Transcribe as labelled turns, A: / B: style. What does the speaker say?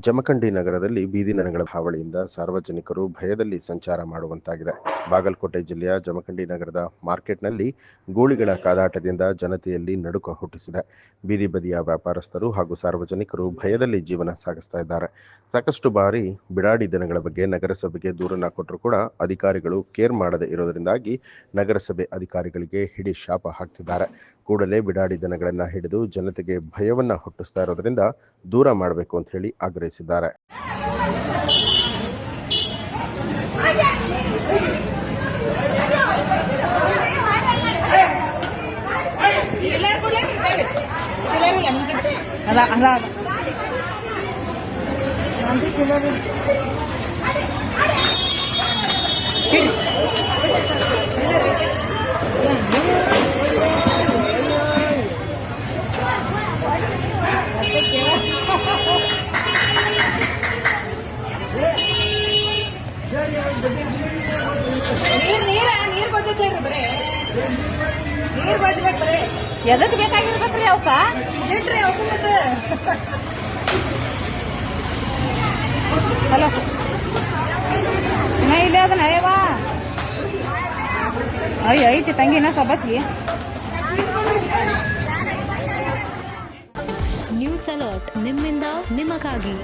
A: ಜಮಖಂಡಿ ನಗರದಲ್ಲಿ ಬೀದಿ ದನಗಳ ಹಾವಳಿಯಿಂದ ಸಾರ್ವಜನಿಕರು ಭಯದಲ್ಲಿ ಸಂಚಾರ ಮಾಡುವಂತಾಗಿದೆ. ಬಾಗಲಕೋಟೆ ಜಿಲ್ಲೆಯ ಜಮಖಂಡಿ ನಗರದ ಮಾರ್ಕೆಟ್ನಲ್ಲಿ ಗೂಳಿಗಳ ಕಾದಾಟದಿಂದ ಜನತೆಯಲ್ಲಿ ನಡುಕ ಹುಟ್ಟಿಸಿದೆ. ಬೀದಿ ಬದಿಯ ವ್ಯಾಪಾರಸ್ಥರು ಹಾಗೂ ಸಾರ್ವಜನಿಕರು ಭಯದಲ್ಲಿ ಜೀವನ ಸಾಗಿಸ್ತಾ ಇದ್ದಾರೆ. ಸಾಕಷ್ಟು ಬಾರಿ ಬಿಡಾಡಿ ದನಗಳ ಬಗ್ಗೆ ನಗರಸಭೆಗೆ ದೂರನ್ನ ಕೊಟ್ಟರು ಕೂಡ ಅಧಿಕಾರಿಗಳು ಕೇರ್ ಮಾಡದೇ ಇರೋದರಿಂದಾಗಿ ನಗರಸಭೆ ಅಧಿಕಾರಿಗಳಿಗೆ ಹಿಡಿ ಶಾಪ ಹಾಕ್ತಿದ್ದಾರೆ. ಕೂಡಲೇ ಬಿಡಾಡಿ ದನಗಳನ್ನು ಹಿಡಿದು ಜನತೆಗೆ ಭಯವನ್ನ ಹುಟ್ಟಿಸ್ತಾ ಇರೋದ್ರಿಂದ ದೂರ ಮಾಡಬೇಕು ಅಂತ ಹೇಳಿ ಆಗ್ರಹಿಸಿದ್ದಾರೆ.
B: ನೀರ್ ಬಜೆಟ್ರಿ ಬರೇ ನೀರ್ ಬಜೆಟ್ ಬರೇ ಎದಕ್ ಬೇಕಾಗಿರ್ಬೇಕ್ರಿ ಅವಕ್ಕ ಸಿಟ್ರಿ ಅವಕ್ಕ ಮತ್ತೆ ಹಲೋ ಇಲ್ಲ ಅದನ್ನ ಅಯ್ಯವಾ ಅಯ್ಯ ಐತಿ ತಂಗಿನ ಸಬಸ್ಗಿ
C: ನ್ಯೂಸ್ ಅಲರ್ಟ್ ನಿಮ್ಮಿಂದ ನಿಮಗಾಗಿ.